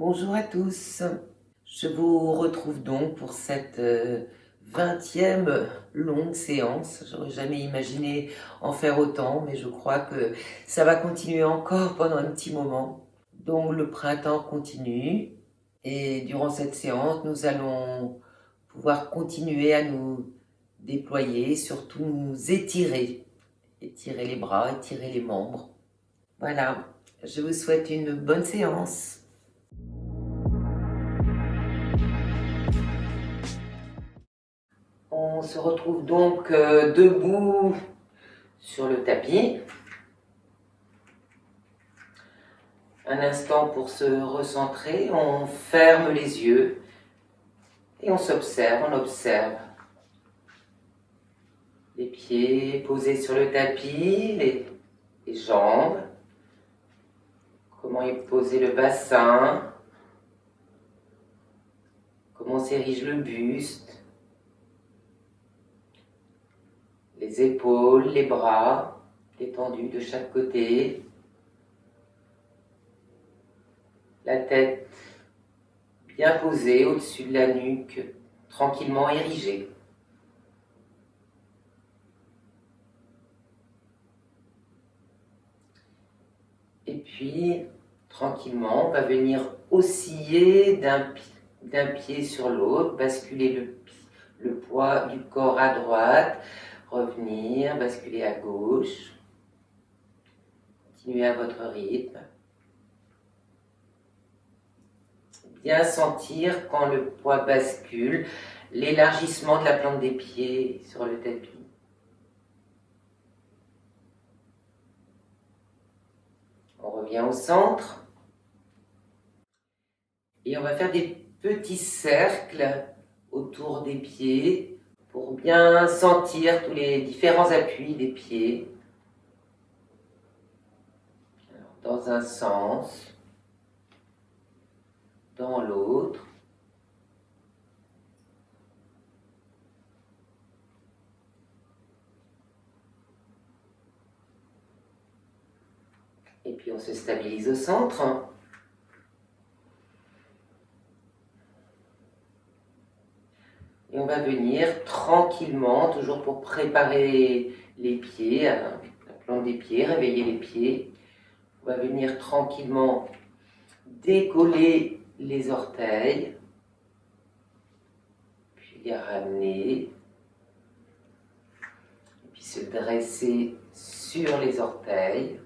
Bonjour à tous, je vous retrouve donc pour cette 20e longue séance. J'aurais jamais imaginé en faire autant, mais je crois que ça va continuer encore pendant un petit moment. Donc le printemps continue et durant cette séance, nous allons pouvoir continuer à nous déployer, surtout nous étirer. Étirer les bras, étirer les membres. Voilà, je vous souhaite une bonne séance. On se retrouve donc debout sur le tapis. Un instant pour se recentrer, on ferme les yeux et on s'observe, on observe les pieds posés sur le tapis, les jambes, comment est posé le bassin, comment s'érige le buste, les épaules, les bras détendus de chaque côté, la tête bien posée au-dessus de la nuque, tranquillement érigée. Et puis, tranquillement, on va venir osciller d'un pied sur l'autre, basculer le poids du corps à droite, revenir, basculer à gauche. Continuez à votre rythme. Bien sentir quand le poids bascule, l'élargissement de la plante des pieds sur le tapis. On revient au centre et on va faire des petits cercles autour des pieds pour bien sentir tous les différents appuis des pieds. Alors, dans un sens, dans l'autre. Et puis on se stabilise au centre. Et on va venir tranquillement, toujours pour préparer les pieds, la plante des pieds, réveiller les pieds. On va venir tranquillement décoller les orteils, puis les ramener, et puis se dresser sur les orteils.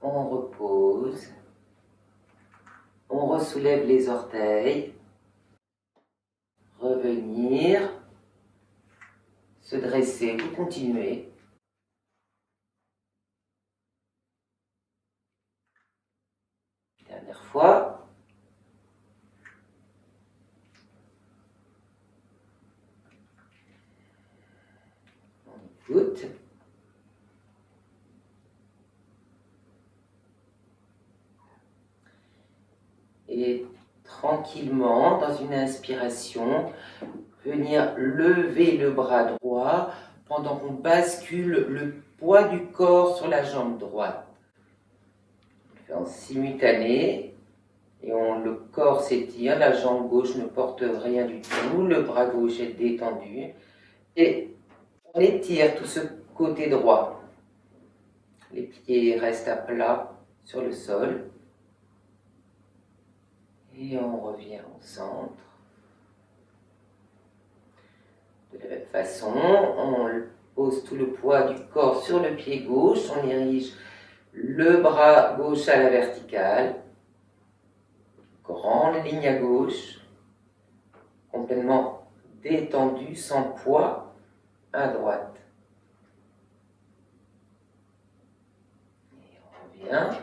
On repose, on ressoulève les orteils, revenir, se dresser, vous continuez. Dernière fois. On écoute. Et tranquillement, dans une inspiration, venir lever le bras droit pendant qu'on bascule le poids du corps sur la jambe droite. On le fait en simultané et le corps s'étire, la jambe gauche ne porte rien du tout, le bras gauche est détendu et on étire tout ce côté droit. Les pieds restent à plat sur le sol. Et on revient au centre. De la même façon, on pose tout le poids du corps sur le pied gauche, on érige le bras gauche à la verticale, grande ligne à gauche, complètement détendu, sans poids, à droite. Et on revient.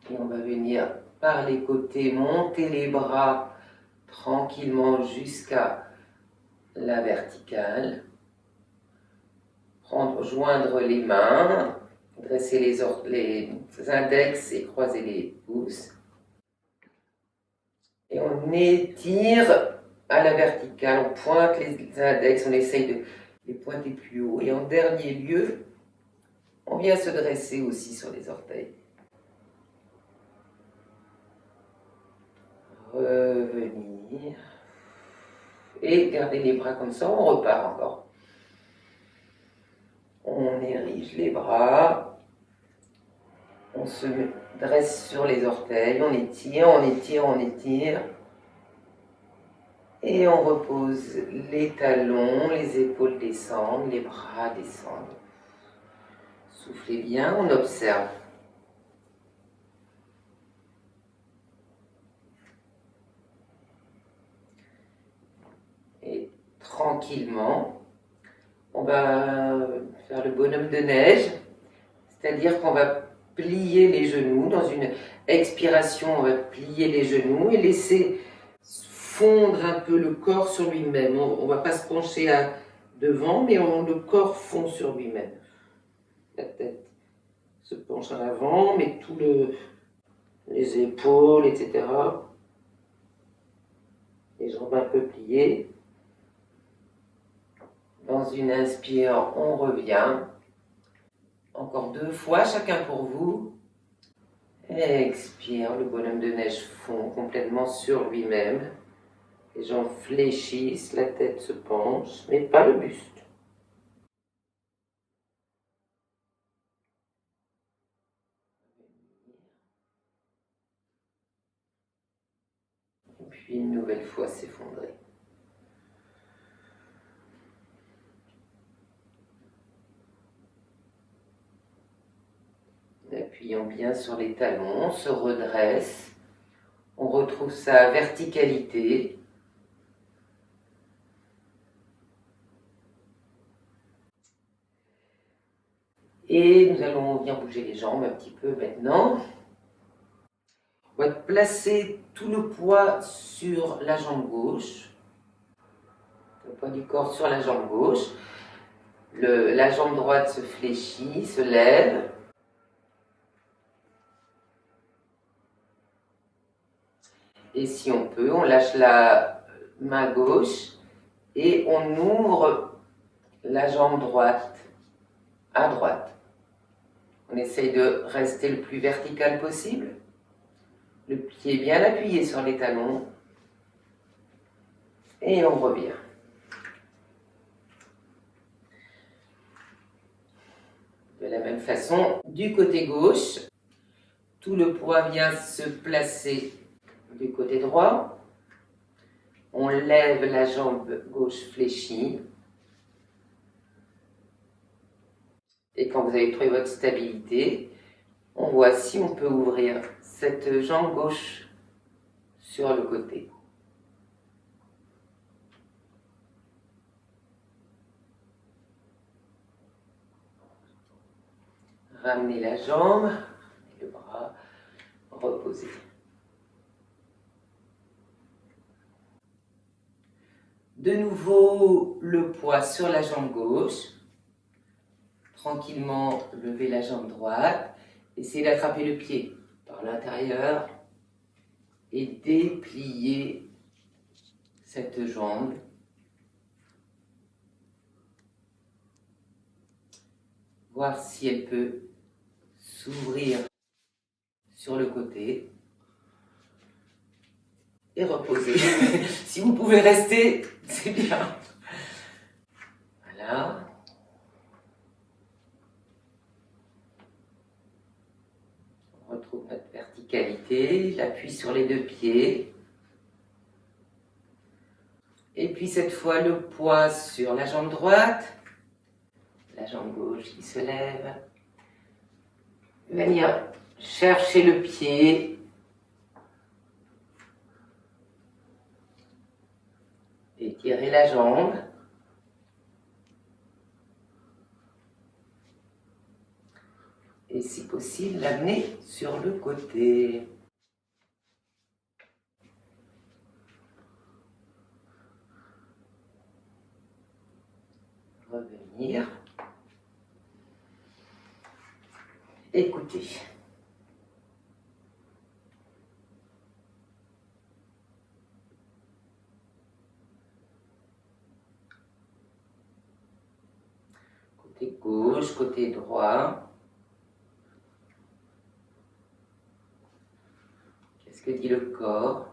Et on va venir par les côtés monter les bras tranquillement jusqu'à la verticale. Joindre les mains, dresser les index et croiser les pouces. Et on étire à la verticale, on pointe les index, on essaye de les pointer plus haut. Et en dernier lieu, On vient se dresser aussi sur les orteils. Revenir. Et garder les bras comme ça, on repart encore. On érige les bras. On se dresse sur les orteils, on étire, on étire, on étire. Et on repose les talons, les épaules descendent, les bras descendent. Soufflez bien, on observe. Et tranquillement, on va faire le bonhomme de neige, c'est-à-dire qu'on va plier les genoux. Dans une expiration, on va plier les genoux et laisser fondre un peu le corps sur lui-même. On ne va pas se pencher devant, mais le corps fond sur lui-même. La tête se penche en avant, mais les épaules, etc. Les jambes un peu pliées. Dans une inspire, on revient. Encore 2 fois, chacun pour vous. Expire, le bonhomme de neige fond complètement sur lui-même. Les jambes fléchissent, la tête se penche, mais pas le buste. Et puis une nouvelle fois s'effondrer. En appuyant bien sur les talons, on se redresse. On retrouve sa verticalité. Et nous allons bien bouger les jambes un petit peu maintenant. On va placer tout le poids sur la jambe gauche. Le poids du corps sur la jambe gauche. La jambe droite se fléchit, se lève. Et si on peut, on lâche la main gauche et on ouvre la jambe droite à droite. On essaye de rester le plus vertical possible. Le pied bien appuyé sur les talons. Et on revient. De la même façon, du côté gauche, tout le poids vient se placer du côté droit. On lève la jambe gauche fléchie. Et quand vous avez trouvé votre stabilité, on voit si on peut ouvrir cette jambe gauche sur le côté. Ramenez la jambe, le bras, reposez. De nouveau, le poids sur la jambe gauche. Tranquillement, levez la jambe droite. Essayez d'attraper le pied par l'intérieur et déplier cette jambe. Voir si elle peut s'ouvrir sur le côté. Et reposer. Si vous pouvez rester, c'est bien. Voilà. On retrouve notre verticalité, l'appui sur les 2 pieds. Et puis cette fois, le poids sur la jambe droite, la jambe gauche qui se lève. Venir chercher le pied. Étirer la jambe. Et si possible, l'amener sur le côté. Revenir. Écoutez. Côté gauche, côté droit. que dit le corps.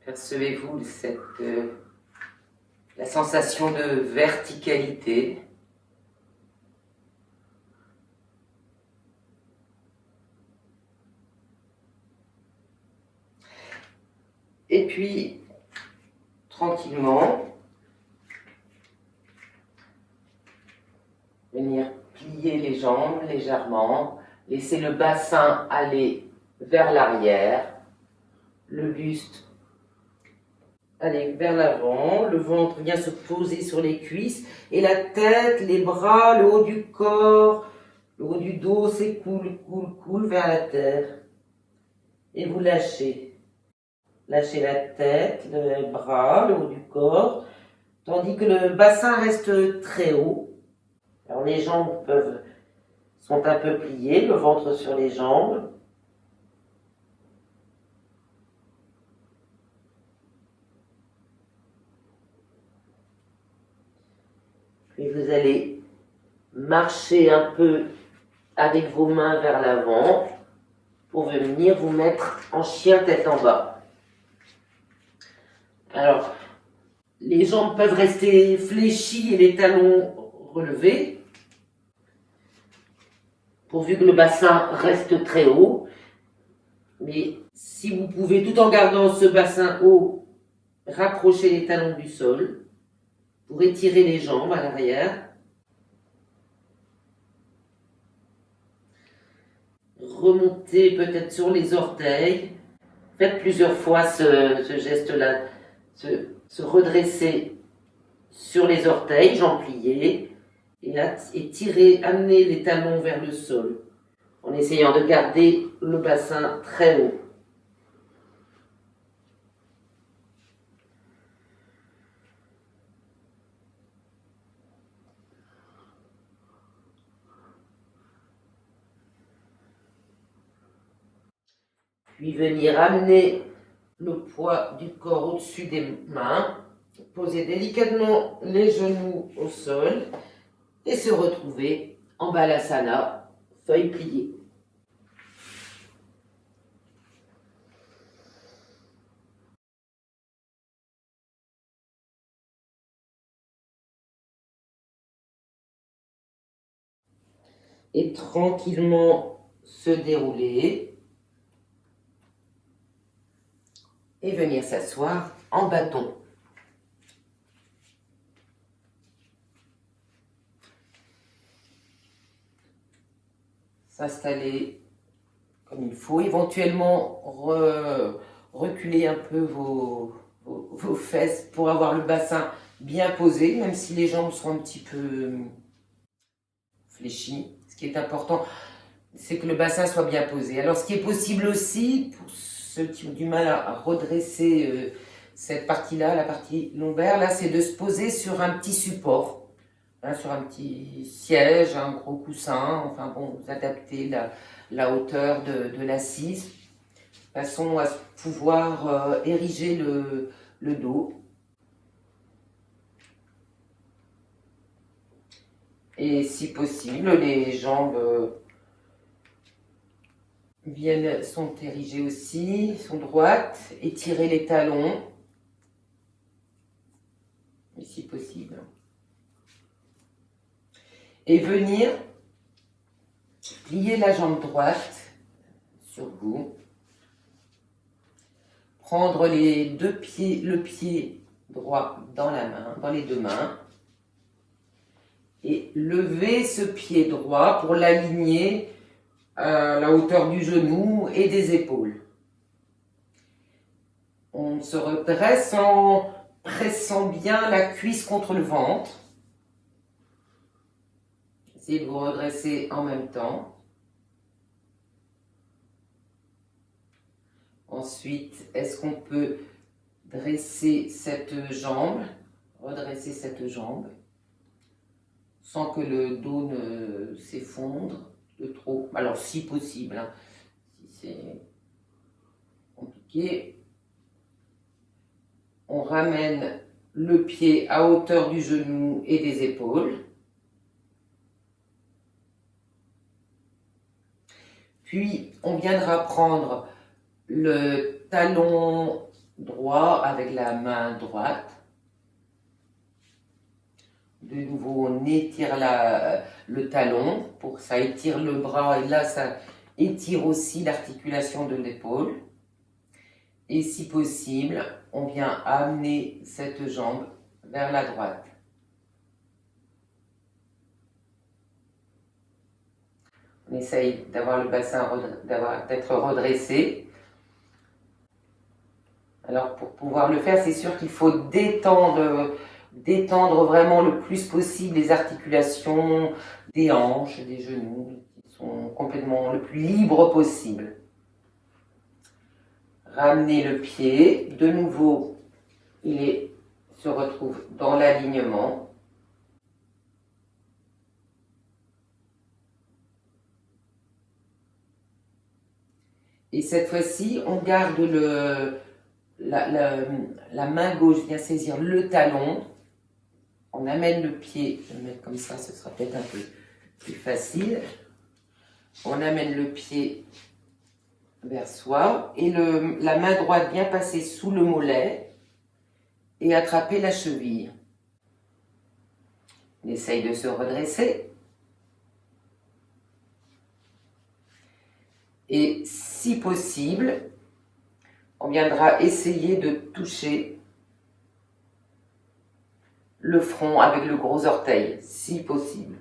Percevez-vous la sensation de verticalité? Et puis, tranquillement, venir plier les jambes légèrement, laisser le bassin aller vers l'arrière, le buste aller vers l'avant, le ventre vient se poser sur les cuisses et la tête, les bras, le haut du corps, le haut du dos s'écoule, coule vers la terre. Et vous lâchez. Lâchez la tête, les bras, le haut du corps, tandis que le bassin reste très haut. Alors les jambes sont un peu pliées, le ventre sur les jambes. Puis vous allez marcher un peu avec vos mains vers l'avant pour venir vous mettre en chien tête en bas. Alors, les jambes peuvent rester fléchies et les talons relevés, pourvu que le bassin reste très haut. Mais si vous pouvez, tout en gardant ce bassin haut, rapprocher les talons du sol pour étirer les jambes à l'arrière. Remontez peut-être sur les orteils. Faites plusieurs fois ce geste-là. Se redresser sur les orteils, jambes pliées, et tirer, amener les talons vers le sol, en essayant de garder le bassin très haut. Puis venir amener le poids du corps au-dessus des mains, poser délicatement les genoux au sol et se retrouver en balasana, feuille pliée. Et tranquillement se dérouler et venir s'asseoir en bâton. S'installer comme il faut, éventuellement reculer un peu vos fesses pour avoir le bassin bien posé, même si les jambes sont un petit peu fléchies. Ce qui est important, c'est que le bassin soit bien posé. Alors ce qui est possible aussi, pour ceux qui ont du mal à redresser cette partie-là, la partie lombaire, là, c'est de se poser sur un petit support, hein, sur un petit siège, un gros coussin, enfin bon, vous adaptez la hauteur de l'assise, de façon à pouvoir ériger le dos. Et si possible, les jambes sont érigées aussi, sont droites, étirez les talons, si possible. Et venir plier la jambe droite sur vous, prendre le pied droit dans la main, dans les deux mains, et lever ce pied droit pour l'aligner à la hauteur du genou et des épaules. On se redresse en pressant bien la cuisse contre le ventre. Essayez de vous redresser en même temps. Ensuite, est-ce qu'on peut dresser cette jambe, redresser cette jambe, sans que le dos ne s'effondre de trop. Alors, si possible, hein, si c'est compliqué, on ramène le pied à hauteur du genou et des épaules. Puis, on viendra prendre le talon droit avec la main droite. De nouveau, on étire le talon, pour ça étire le bras, et là, ça étire aussi l'articulation de l'épaule. Et si possible, on vient amener cette jambe vers la droite. On essaye d'avoir le bassin d'être redressé. Alors pour pouvoir le faire, c'est sûr qu'il faut détendre vraiment le plus possible les articulations des hanches, des genoux, qui sont complètement le plus libres possible. Ramener le pied, de nouveau, se retrouve dans l'alignement. Et cette fois-ci, on garde la main gauche vient saisir le talon. On amène le pied, je vais le mettre comme ça, ce sera peut-être un peu plus facile. On amène le pied vers soi et la main droite vient passer sous le mollet et attraper la cheville. On essaye de se redresser. Et si possible, on viendra essayer de toucher le front avec le gros orteil, si possible.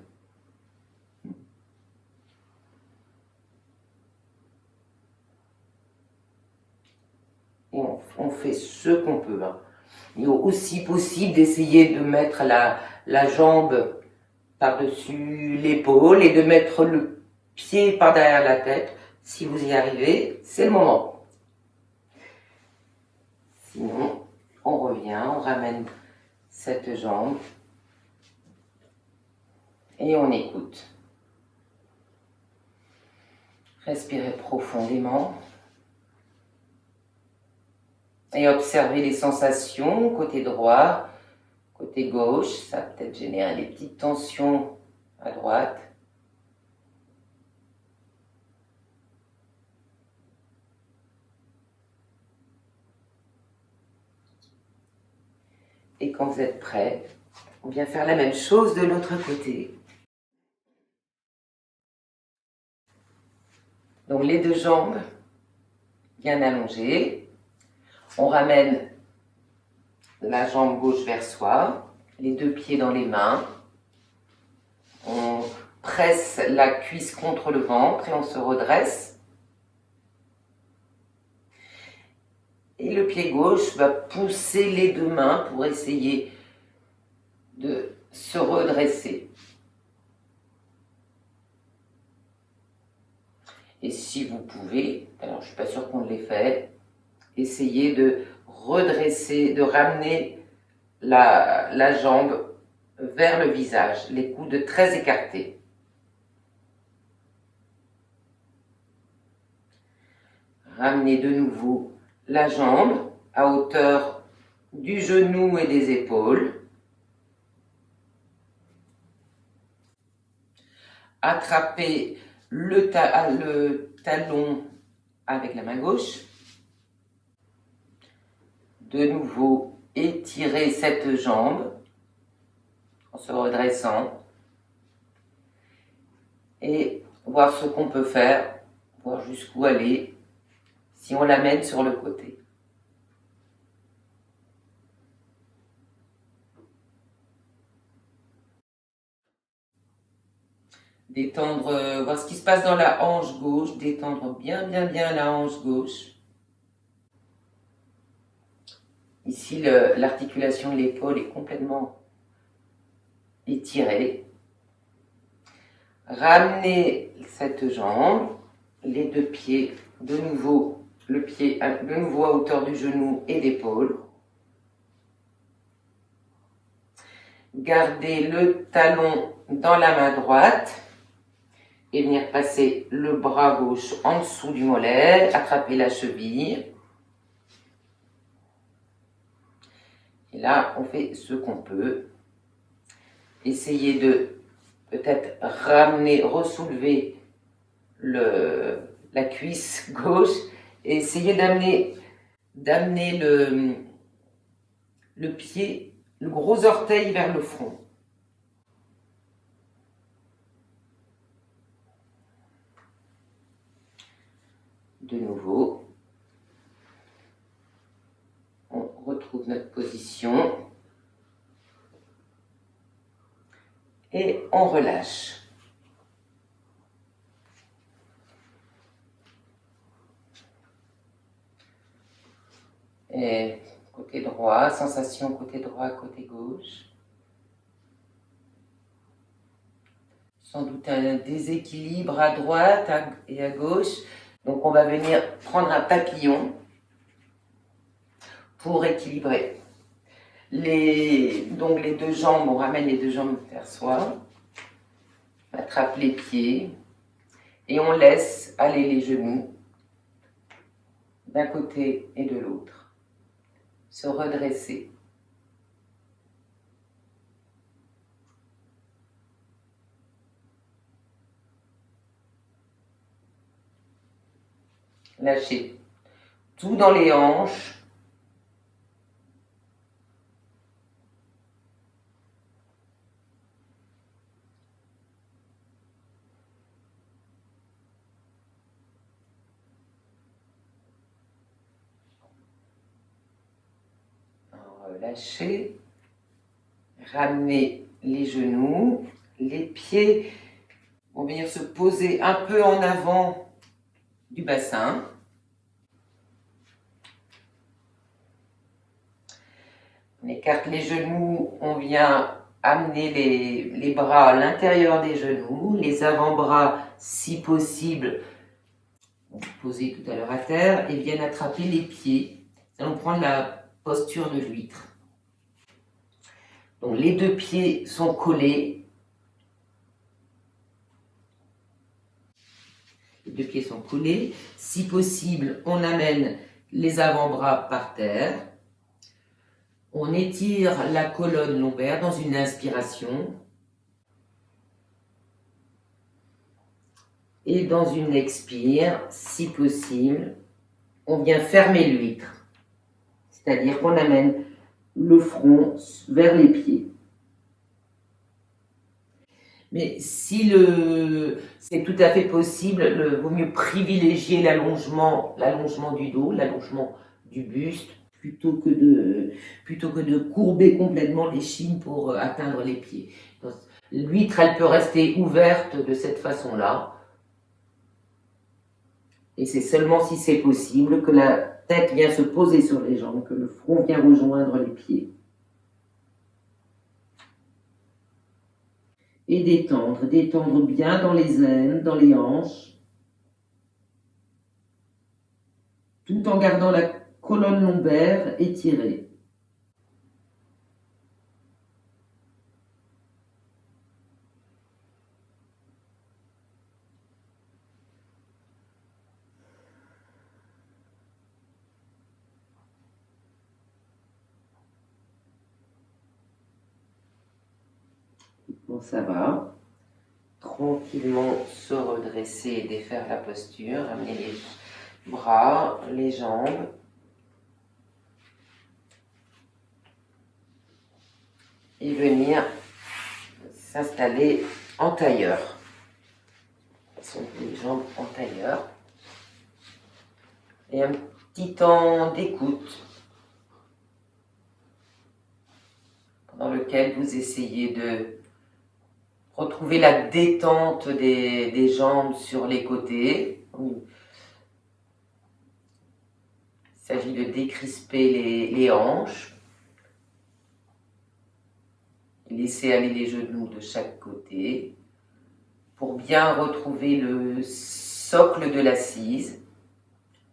Et on fait ce qu'on peut. Il est aussi possible d'essayer de mettre la jambe par-dessus l'épaule et de mettre le pied par derrière la tête. Si vous y arrivez, c'est le moment. Sinon, on revient, on ramène cette jambe et on écoute. Respirez profondément et observez les sensations côté droit, côté gauche. Ça va peut-être générer des petites tensions à droite. Et quand vous êtes prêt, on vient faire la même chose de l'autre côté. Donc les deux jambes bien allongées. On ramène la jambe gauche vers soi, les deux pieds dans les mains. On presse la cuisse contre le ventre et on se redresse. Et le pied gauche va pousser les deux mains pour essayer de se redresser. Et si vous pouvez, alors je ne suis pas sûre qu'on l'ait fait, essayez de redresser, de ramener la jambe vers le visage, les coudes très écartés. Ramenez de nouveau la jambe à hauteur du genou et des épaules. Attrapez le talon avec la main gauche. De nouveau, étirez cette jambe en se redressant et voir ce qu'on peut faire, voir jusqu'où aller si on l'amène sur le côté. Détendre, voir ce qui se passe dans la hanche gauche, détendre bien la hanche gauche. Ici, l'articulation de l'épaule est complètement étirée. Ramenez cette jambe, les deux pieds, de nouveau, le pied de nouveau à hauteur du genou et d'épaule. Gardez le talon dans la main droite et venir passer le bras gauche en dessous du mollet, attraper la cheville. Et là, on fait ce qu'on peut. Essayez de peut-être ramener, ressoulever la cuisse gauche et essayez d'amener le pied, le gros orteil vers le front. De nouveau, on retrouve notre position et on relâche. Et côté droit, sensation côté droit, côté gauche. Sans doute un déséquilibre à droite et à gauche. Donc on va venir prendre un papillon pour équilibrer. Donc les deux jambes, on ramène les deux jambes vers soi. On attrape les pieds et on laisse aller les genoux d'un côté et de l'autre. Se redresser. Lâchez tout dans les hanches. Relâchez. Ramenez les genoux. Les pieds vont venir se poser un peu en avant du bassin. On écarte les genoux, on vient amener les bras à l'intérieur des genoux, les avant-bras, si possible, posés tout à l'heure à terre, et viennent attraper les pieds. Nous allons prendre la posture de l'huître. Donc les deux pieds sont collés. Les deux pieds sont collés. Si possible, on amène les avant-bras par terre. On étire la colonne lombaire dans une inspiration. Et dans une expire, si possible, on vient fermer l'huître. C'est-à-dire qu'on amène le front vers les pieds. Mais si c'est tout à fait possible, vaut mieux privilégier l'allongement du dos, l'allongement du buste, plutôt que de courber complètement l'échine pour atteindre les pieds. L'huître, elle peut rester ouverte de cette façon-là. Et c'est seulement si c'est possible que la tête vient se poser sur les jambes, que le front vient rejoindre les pieds. Et détendre bien dans les aines, dans les hanches, tout en gardant la colonne lombaire étirée. Bon, ça va. Tranquillement se redresser et défaire la posture, amener les bras, les jambes. Et venir s'installer en tailleur. Les jambes en tailleur. Et un petit temps d'écoute pendant lequel vous essayez de retrouver la détente des jambes sur les côtés. Il s'agit de décrisper les hanches. Laissez aller les genoux de chaque côté pour bien retrouver le socle de l'assise.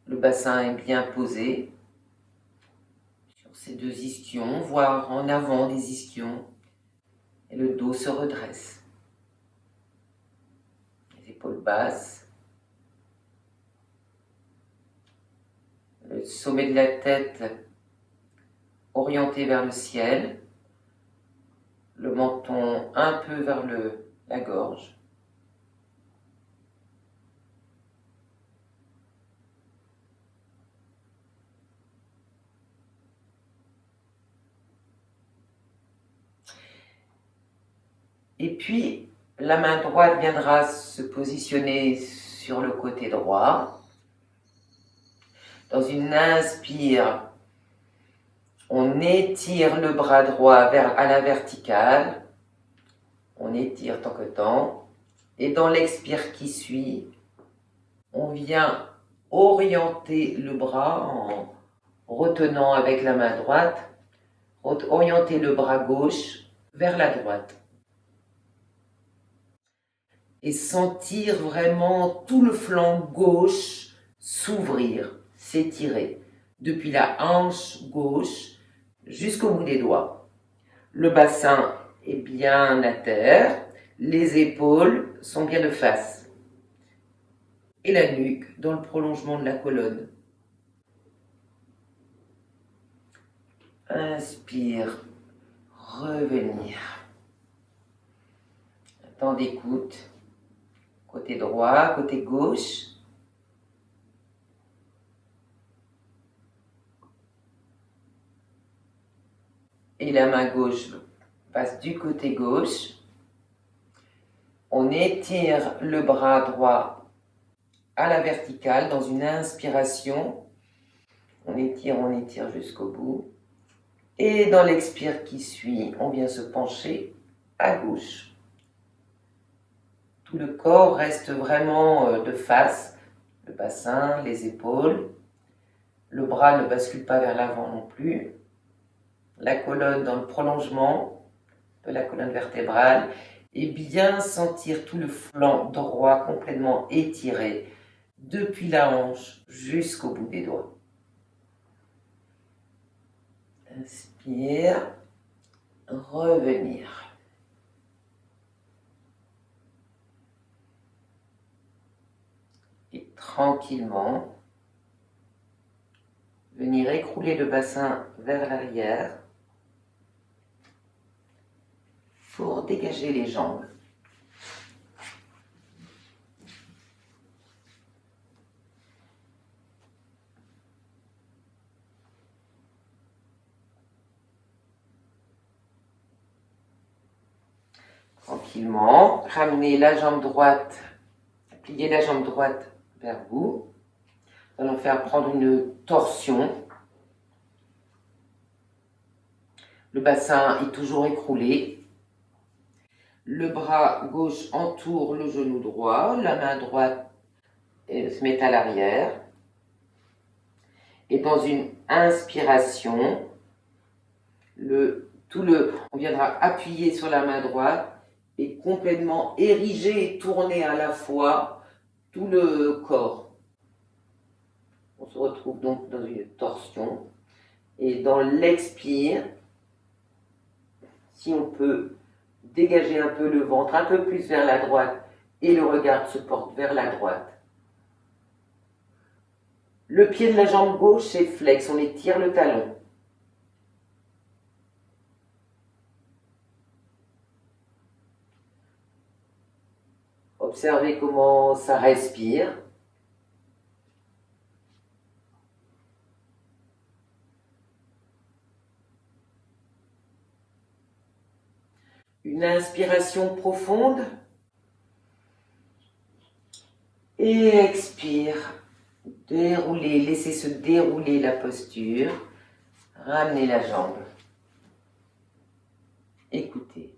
Le bassin est bien posé sur ces deux ischions, voire en avant des ischions. Et le dos se redresse. Les épaules basses. Le sommet de la tête orienté vers le ciel. Le menton un peu vers la gorge. Et puis, la main droite viendra se positionner sur le côté droit. Dans une inspire, on étire le bras droit à la verticale. On étire tant que temps. Et dans l'expire qui suit, on vient orienter le bras en retenant avec la main droite, orienter le bras gauche vers la droite. Et sentir vraiment tout le flanc gauche s'ouvrir, s'étirer, depuis la hanche gauche jusqu'au bout des doigts. Le bassin est bien à terre, les épaules sont bien de face. Et la nuque dans le prolongement de la colonne. Inspire, revenir. Un temps d'écoute. Côté droit, côté gauche. Et la main gauche passe du côté gauche. On étire le bras droit à la verticale dans une inspiration. On étire jusqu'au bout. Et dans l'expire qui suit, on vient se pencher à gauche. Tout le corps reste vraiment de face, le bassin, les épaules. Le bras ne bascule pas vers l'avant non plus. La colonne dans le prolongement de la colonne vertébrale. Et bien sentir tout le flanc droit complètement étiré depuis la hanche jusqu'au bout des doigts. Inspire, revenir. Et tranquillement, venir écrouler le bassin vers l'arrière pour dégager les jambes. Tranquillement, ramenez la jambe droite, pliez la jambe droite vers vous. Nous allons faire prendre une torsion. Le bassin est toujours écroulé. Le bras gauche entoure le genou droit. La main droite se met à l'arrière. Et dans une inspiration, on viendra appuyer sur la main droite et complètement ériger et tourner à la fois tout le corps. On se retrouve donc dans une torsion. Et dans l'expire, si on peut dégager un peu le ventre, un peu plus vers la droite, et le regard se porte vers la droite. Le pied de la jambe gauche est flex, on étire le talon. Observez comment ça respire. Une inspiration profonde. Et expire. Déroulez, laissez se dérouler la posture. Ramenez la jambe. Écoutez.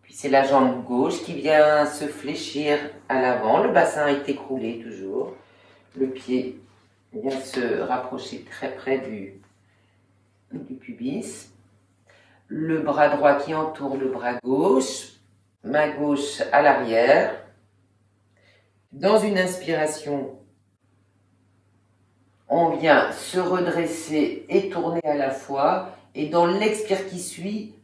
Puis c'est la jambe gauche qui vient se fléchir à l'avant. Le bassin est écroulé toujours. Le pied vient se rapprocher très près du pubis. Le bras droit qui entoure le bras gauche. Main gauche à l'arrière. Dans une inspiration, on vient se redresser et tourner à la fois. Et dans l'expire qui suit,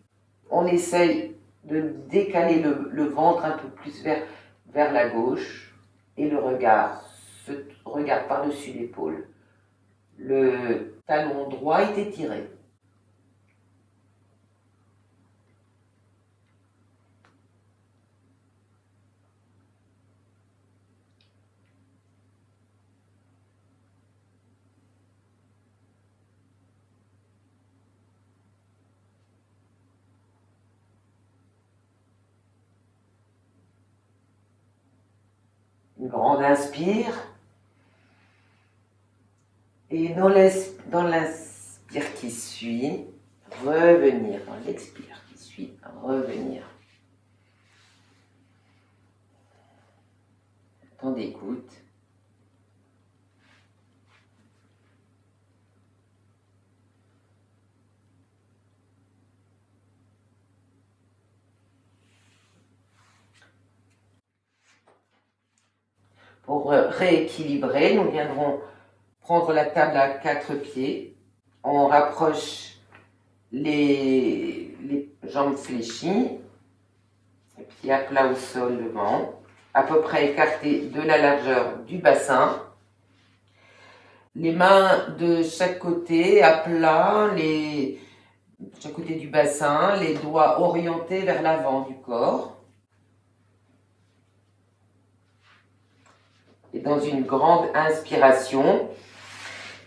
On essaye de décaler le ventre un peu plus vers la gauche et le regard se regarde par-dessus l'épaule. Le talon droit est étiré. Une grande inspire. Et dans l'inspire qui suit, revenir. Dans l'expire qui suit, revenir. Temps d'écoute. Pour rééquilibrer, nous viendrons prendre la table à 4 pieds. On rapproche les jambes fléchies, les pieds à plat au sol devant, à peu près écartés de la largeur du bassin. Les mains de chaque côté à plat, de chaque côté du bassin, les doigts orientés vers l'avant du corps. Et dans une grande inspiration,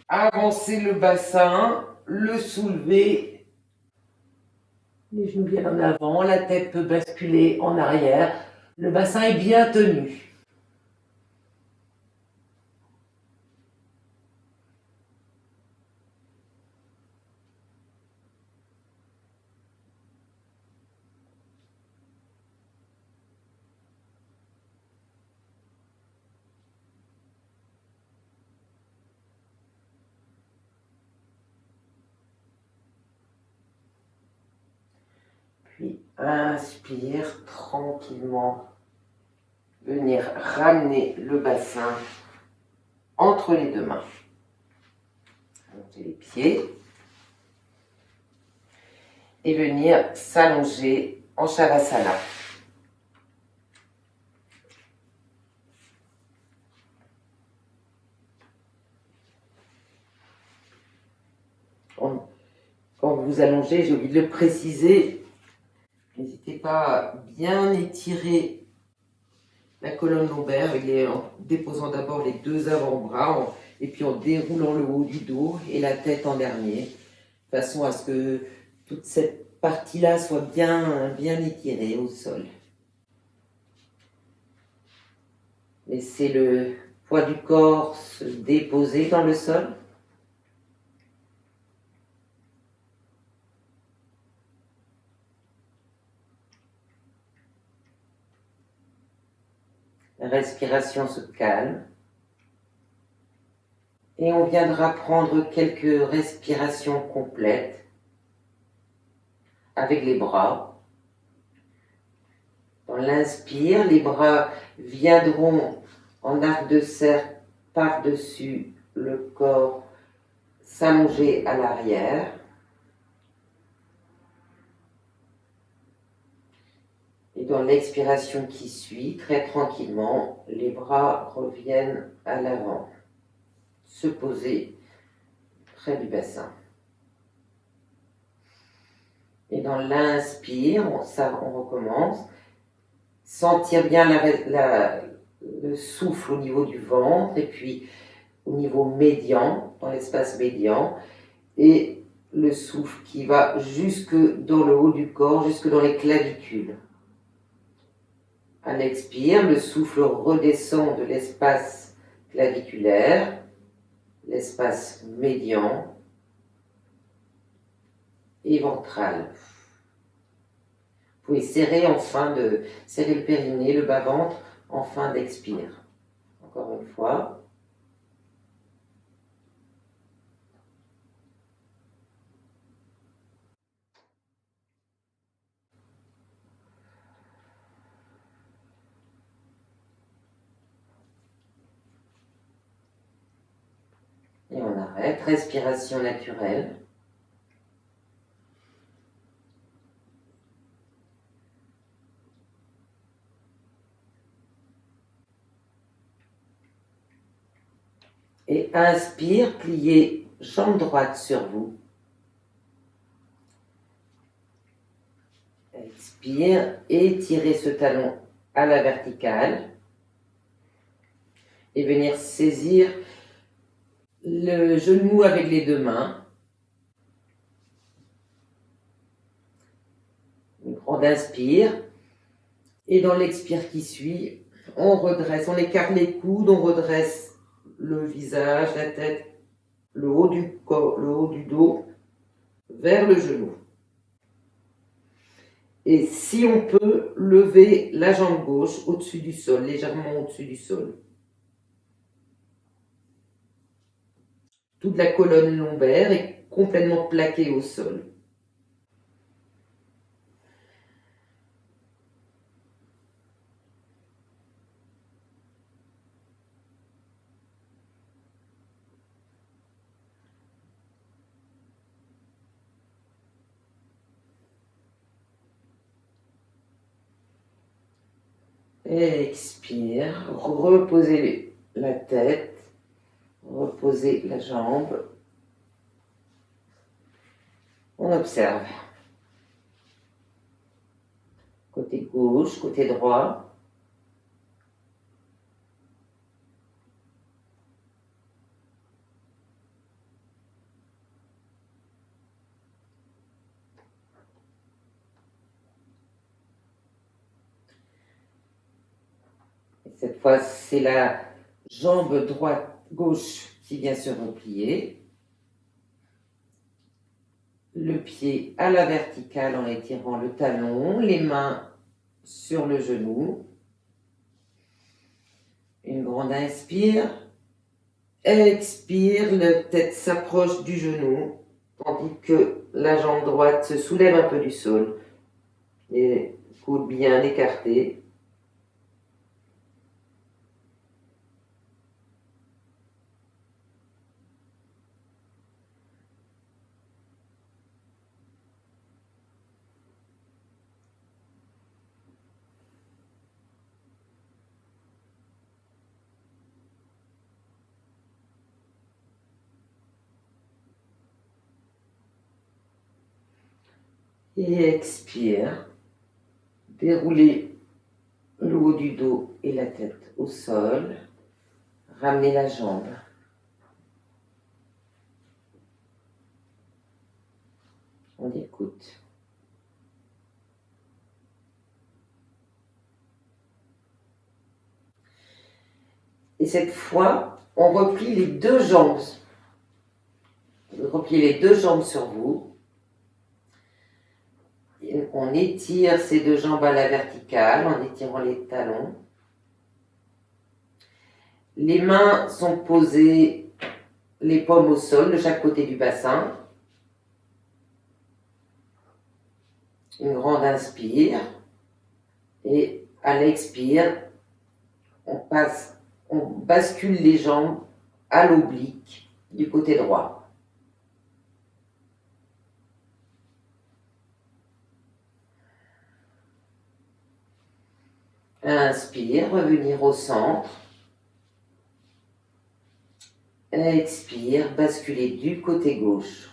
avancer le bassin, le soulever, les genoux bien en avant, la tête peut basculer en arrière, le bassin est bien tenu. Puis inspire tranquillement, venir ramener le bassin entre les deux mains. Monter les pieds et venir s'allonger en Shavasana. Quand vous vous allongez, j'ai oublié de le préciser, n'hésitez pas à bien étirer la colonne lombaire en déposant d'abord les deux avant-bras et puis en déroulant le haut du dos et la tête en dernier, de façon à ce que toute cette partie-là soit bien étirée au sol. Laissez le poids du corps se déposer dans le sol. La respiration se calme. Et on viendra prendre quelques respirations complètes avec les bras. Dans l'inspire, les bras viendront en arc de cercle par-dessus le corps, s'allonger à l'arrière. Et dans l'expiration qui suit, très tranquillement, les bras reviennent à l'avant, se poser près du bassin. Et dans l'inspire, on recommence. Sentir bien le souffle au niveau du ventre et puis au niveau médian, dans l'espace médian, et le souffle qui va jusque dans le haut du corps, jusque dans les clavicules. À l'expire, le souffle redescend de l'espace claviculaire, l'espace médian et ventral. Vous pouvez serrer le périnée, le bas-ventre en fin d'expire. Encore une fois. Et on arrête. Respiration naturelle. Et inspire, pliez jambe droite sur vous. Expire, étirez ce talon à la verticale. Et venir saisir le genou avec les deux mains. Une grande inspire. Et dans l'expire qui suit, on redresse, on écarte les coudes, on redresse le visage, la tête, le haut du corps, le haut du dos, vers le genou. Et si on peut, lever la jambe gauche au-dessus du sol, légèrement au-dessus du sol. Toute la colonne lombaire est complètement plaquée au sol. Expire, reposez la tête, reposez la jambe. On observe. Côté gauche, côté droit. Et cette fois, c'est la jambe droite-gauche qui vient se replier. Le pied à la verticale en étirant le talon, les mains sur le genou. Une grande inspire. Expire, la tête s'approche du genou, tandis que la jambe droite se soulève un peu du sol. Les coudes bien écartés. Et expire. Déroulez le haut du dos et la tête au sol. Ramenez la jambe. On écoute. Et cette fois, on replie les deux jambes. Repliez les deux jambes sur vous. Et on étire ces deux jambes à la verticale en étirant les talons. Les mains sont posées, les paumes au sol de chaque côté du bassin. Une grande inspire. Et à l'expire, on bascule les jambes à l'oblique du côté droit. Inspire, revenir au centre. Expire, basculer du côté gauche.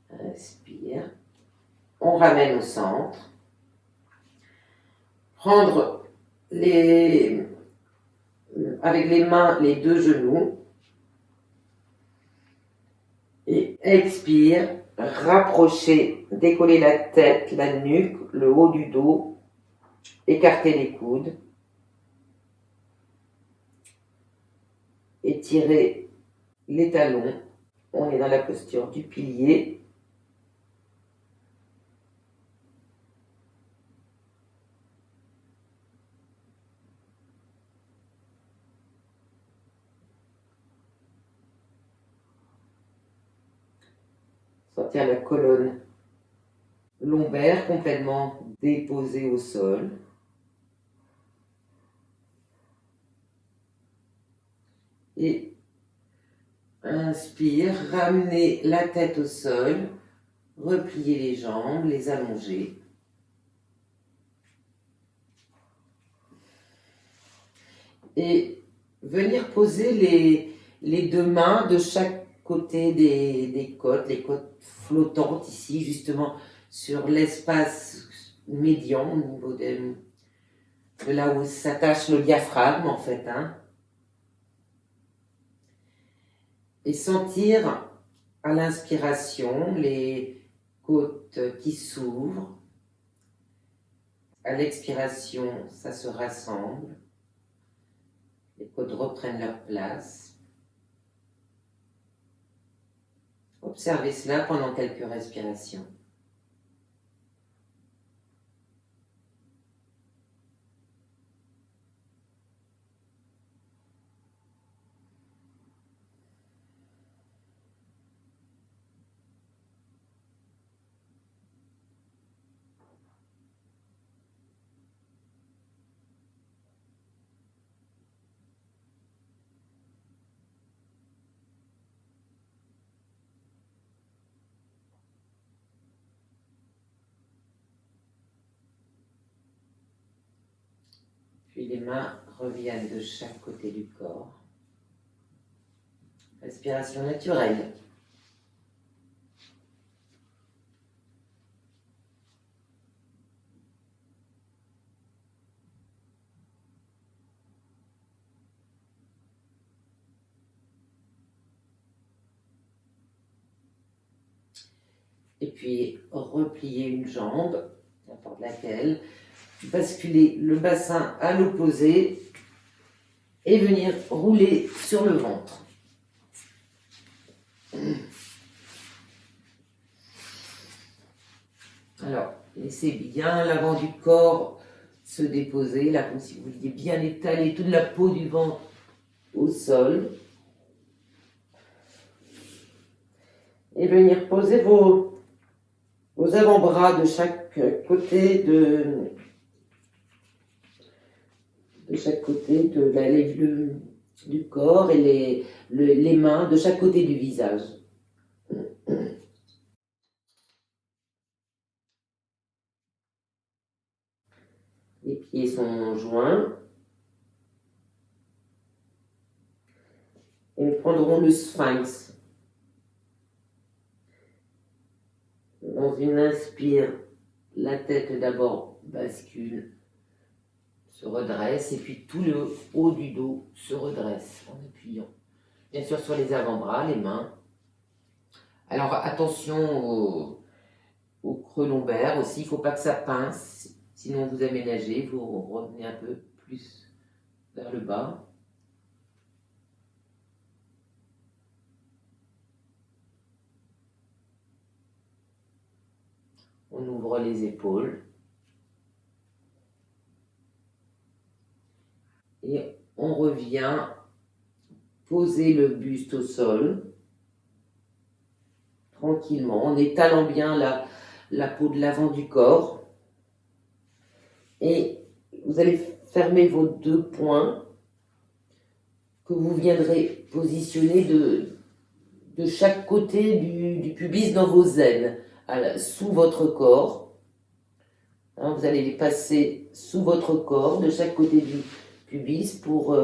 Inspire. On ramène au centre. Prendre avec les mains les deux genoux. Et expire, rapprocher, décoller la tête, la nuque, le haut du dos, écarter les coudes. Étirer les talons. On est dans la posture du pilier. Sentir la colonne lombaire complètement déposée au sol. Et inspire, ramenez la tête au sol, replier les jambes, les allonger. Et venir poser les deux mains de chaque côté des côtes, les côtes flottantes ici, justement sur l'espace médian au niveau de là où s'attache le diaphragme en fait. Hein. Et sentir à l'inspiration les côtes qui s'ouvrent. À l'expiration, ça se rassemble. Les côtes reprennent leur place. Observez cela pendant quelques respirations. Puis les mains reviennent de chaque côté du corps. Respiration naturelle. Et puis replier une jambe, n'importe laquelle, basculer le bassin à l'opposé et venir rouler sur le ventre. Alors, laissez bien l'avant du corps se déposer, là comme si vous vouliez bien étaler toute la peau du ventre au sol. Et venir poser vos avant-bras de chaque côté de chaque côté du corps et les mains de chaque côté du visage. Les pieds sont joints. Et nous prendrons le sphinx. Dans une inspire, la tête d'abord bascule, se redresse, et puis tout le haut du dos se redresse en appuyant. Bien sûr sur les avant-bras, les mains. Alors attention au creux lombaire aussi, il ne faut pas que ça pince, sinon vous aménagez, vous revenez un peu plus vers le bas. On ouvre les épaules. Et on revient poser le buste au sol, tranquillement, en étalant bien la peau de l'avant du corps. Et vous allez fermer vos deux poings que vous viendrez positionner de chaque côté du pubis dans vos aines, sous votre corps. Hein, vous allez les passer sous votre corps, de chaque côté du pubis, pour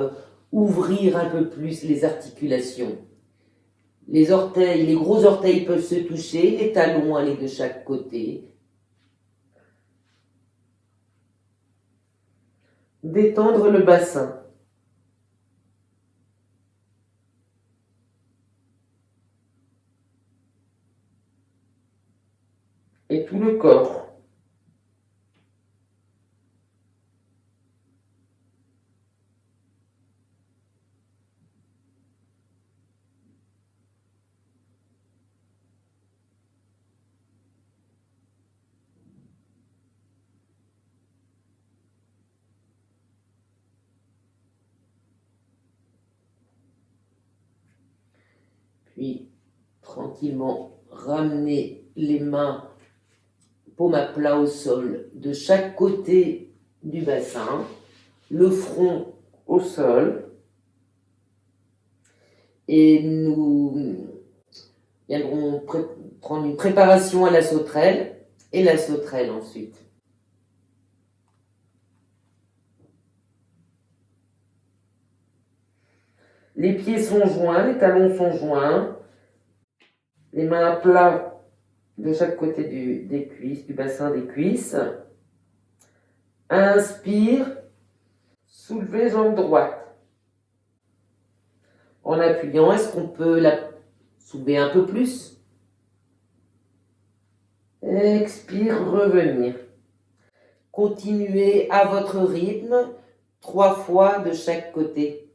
ouvrir un peu plus les articulations. Les orteils, les gros orteils peuvent se toucher, les talons aller de chaque côté. Détendre le bassin. Et tout le corps. Puis, tranquillement, ramener les mains, paume à plat au sol, de chaque côté du bassin, le front au sol. Et nous viendrons prendre une préparation à la sauterelle et la sauterelle ensuite. Les pieds sont joints, les talons sont joints, les mains à plat de chaque côté des cuisses, du bassin des cuisses. Inspire, soulevez jambe droite. En appuyant, est-ce qu'on peut la soulever un peu plus? Expire, revenir. Continuez à votre rythme, 3 fois de chaque côté.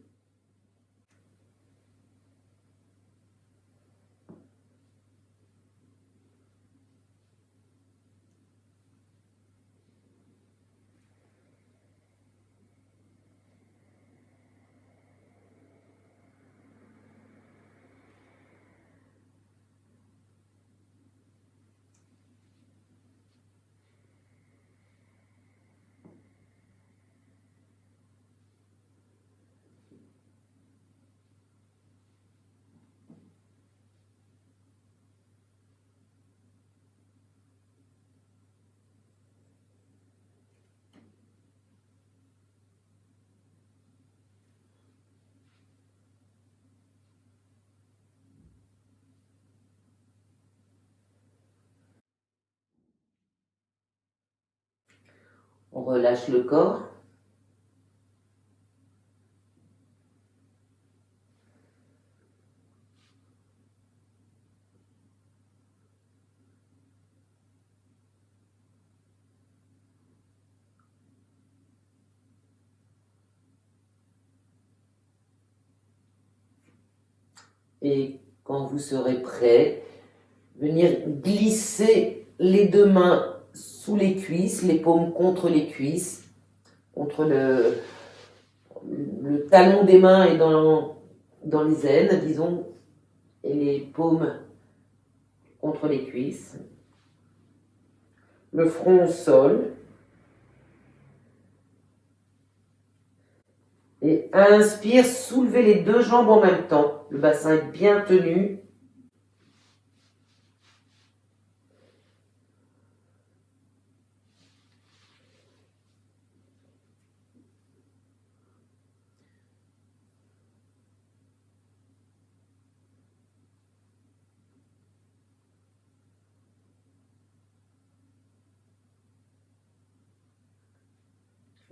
On relâche le corps. Et quand vous serez prêt, venir glisser les 2 mains sous les cuisses, les paumes contre les cuisses, contre le talon des mains et dans les aines, disons, et les paumes contre les cuisses. Le front au sol. Et inspire, soulevez les 2 jambes en même temps. Le bassin est bien tenu.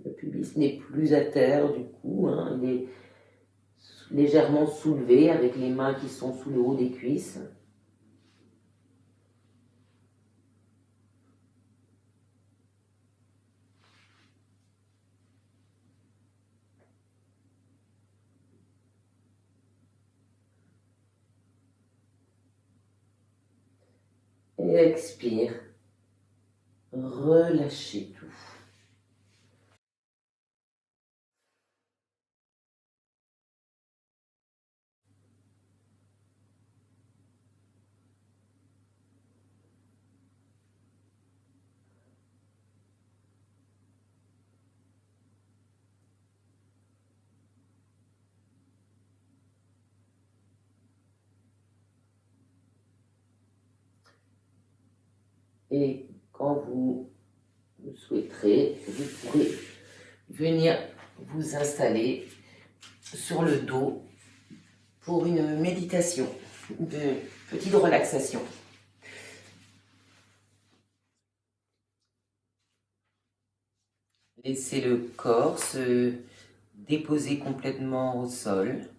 Le pubis n'est plus à terre du coup, hein, il est légèrement soulevé avec les mains qui sont sous le haut des cuisses. Et expire, relâchez tout. Et quand vous le souhaiterez, vous pourrez venir vous installer sur le dos pour une méditation de petite relaxation. Laissez le corps se déposer complètement au sol.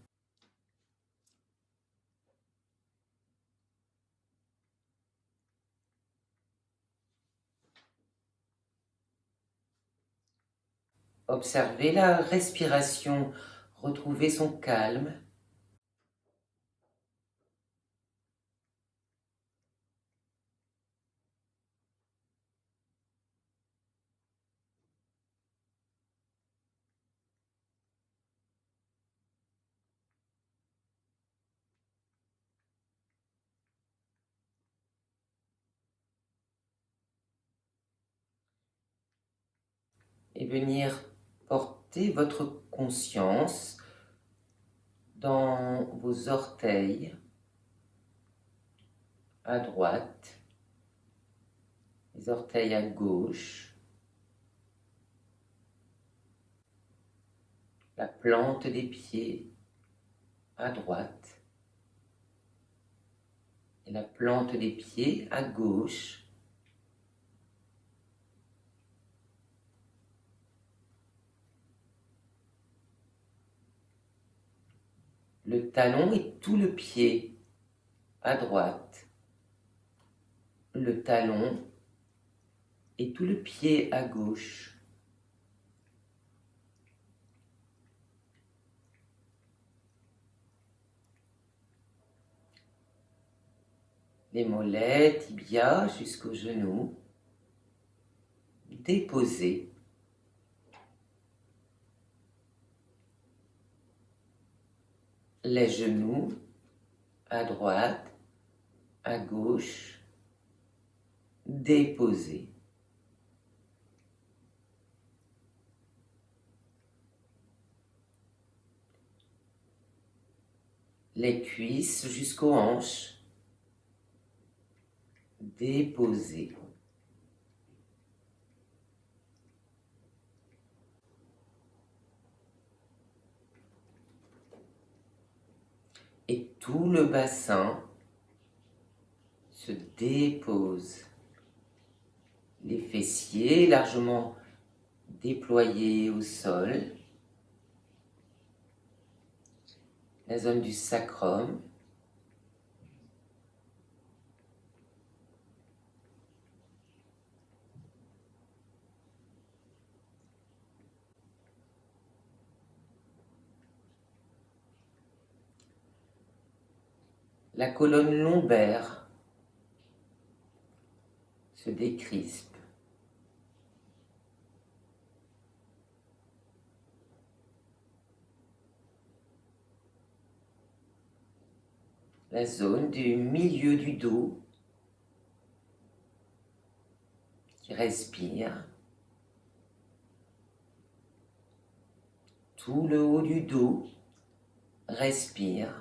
Observez la respiration, retrouvez son calme. Et venir porter votre conscience dans vos orteils, à droite, les orteils à gauche, la plante des pieds à droite et la plante des pieds à gauche. Le talon et tout le pied à droite, le talon et tout le pied à gauche. Les mollets, tibia jusqu'aux genoux, déposés. Les genoux à droite, à gauche, déposés. Les cuisses jusqu'aux hanches, déposées. Et tout le bassin se dépose. Les fessiers largement déployés au sol. La zone du sacrum. La colonne lombaire se décrispe. La zone du milieu du dos qui respire. Tout le haut du dos respire.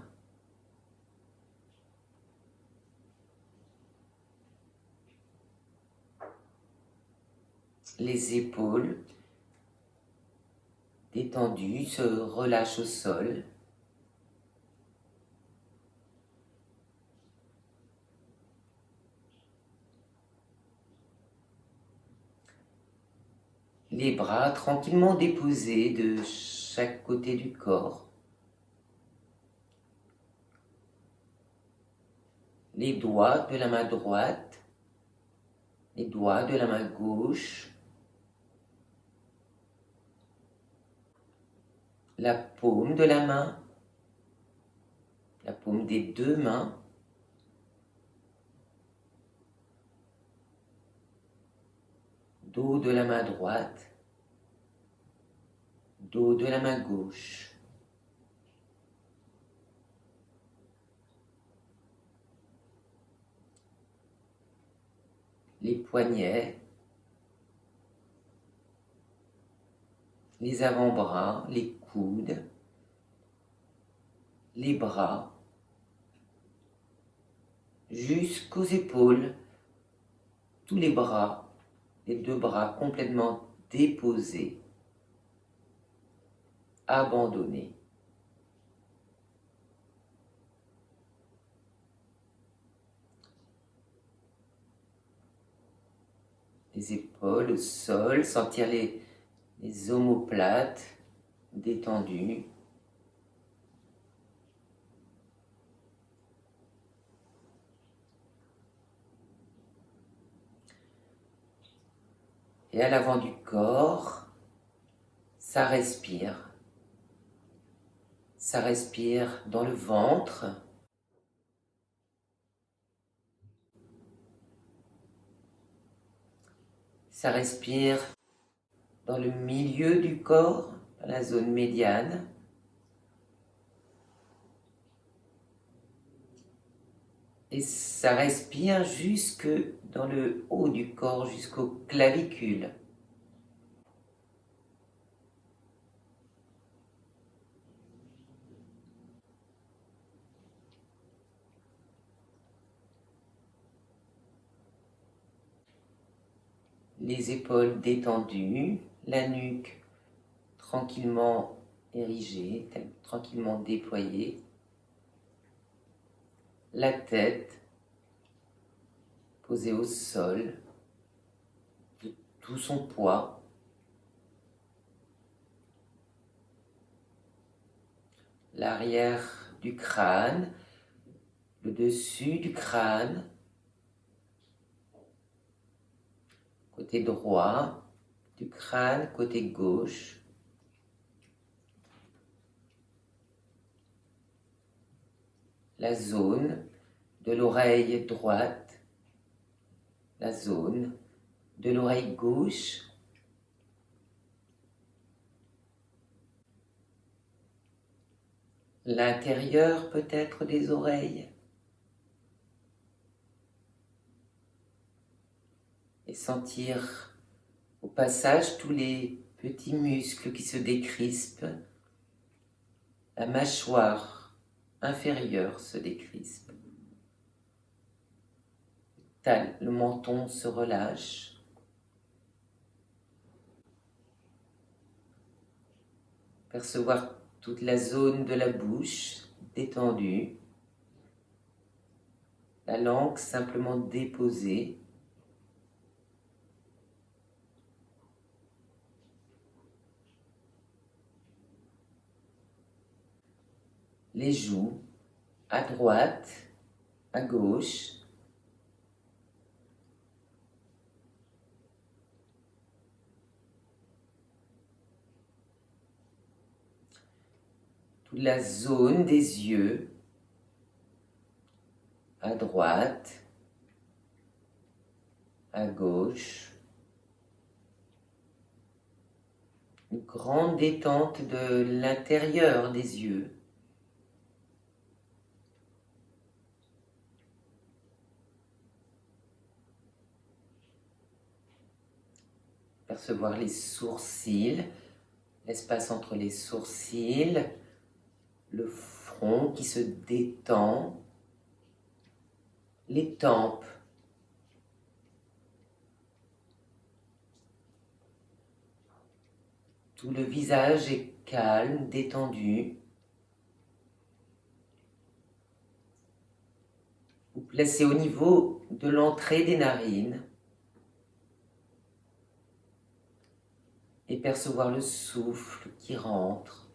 Les épaules détendues se relâchent au sol. Les bras tranquillement déposés de chaque côté du corps. Les doigts de la main droite, les doigts de la main gauche, la paume de la main, la paume des deux mains, dos de la main droite, dos de la main gauche. Les poignets, les avant-bras, les coudes, les bras, jusqu'aux épaules, tous les bras, les deux bras complètement déposés, abandonnés. Les épaules au sol, sentir les omoplates détendues. Et à l'avant du corps, ça respire. Ça respire dans le ventre. Ça respire dans le milieu du corps, dans la zone médiane. Et ça respire jusque dans le haut du corps, jusqu'aux clavicules. les épaules détendues, la nuque tranquillement érigée, tranquillement déployée, la tête posée au sol, de tout son poids, l'arrière du crâne, le dessus du crâne, côté droit du crâne, côté gauche, la zone de l'oreille droite, la zone de l'oreille gauche, l'intérieur peut-être des oreilles, et sentir au passage tous les petits muscles qui se décrispent, la mâchoire inférieure se décrispe, le menton se relâche, percevoir toute la zone de la bouche détendue, la langue simplement déposée, les joues à droite, à gauche, toute la zone des yeux à droite, à gauche, une grande détente de l'intérieur des yeux. Percevoir les sourcils, l'espace entre les sourcils, le front qui se détend, les tempes, tout le visage est calme, détendu. Vous placez au niveau de l'entrée des narines et percevoir le souffle qui rentre,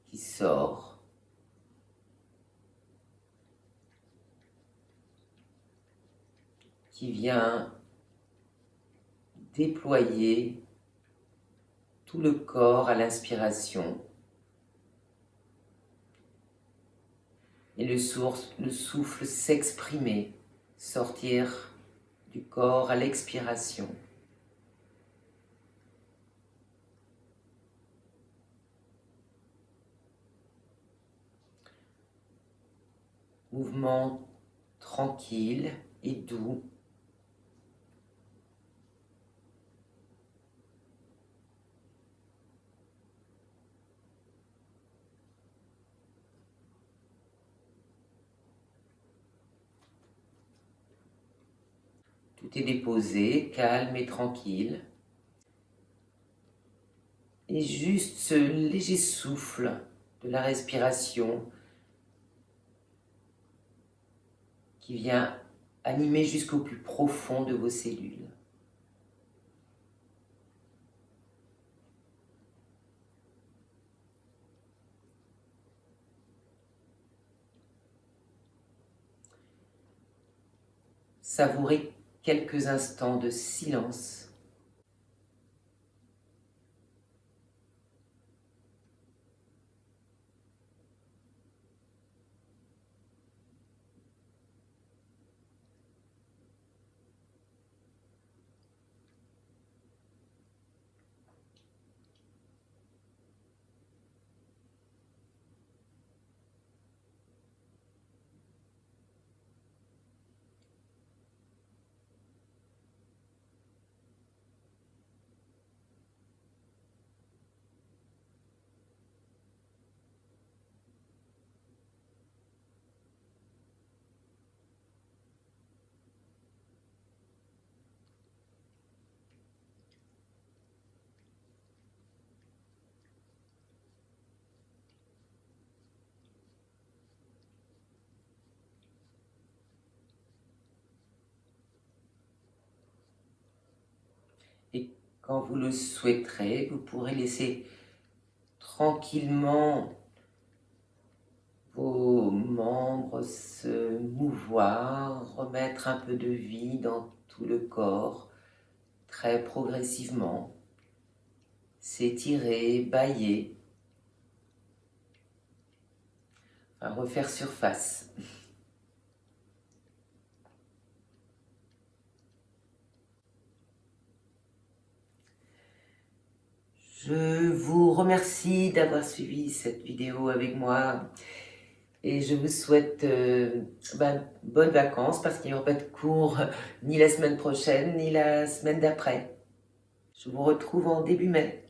qui sort. Qui vient déployer tout le corps à l'inspiration et le souffle s'exprimer, sortir du corps à l'expiration. Mouvement tranquille et doux. Tout est déposé, calme et tranquille. Et juste ce léger souffle de la respiration qui vient animer jusqu'au plus profond de vos cellules. Savourez quelques instants de silence. Et quand vous le souhaiterez, vous pourrez laisser tranquillement vos membres se mouvoir, remettre un peu de vie dans tout le corps, très progressivement, s'étirer, bâiller, enfin, refaire surface. Je vous remercie d'avoir suivi cette vidéo avec moi et je vous souhaite bonnes vacances parce qu'il n'y aura pas de cours ni la semaine prochaine ni la semaine d'après. Je vous retrouve en début mai.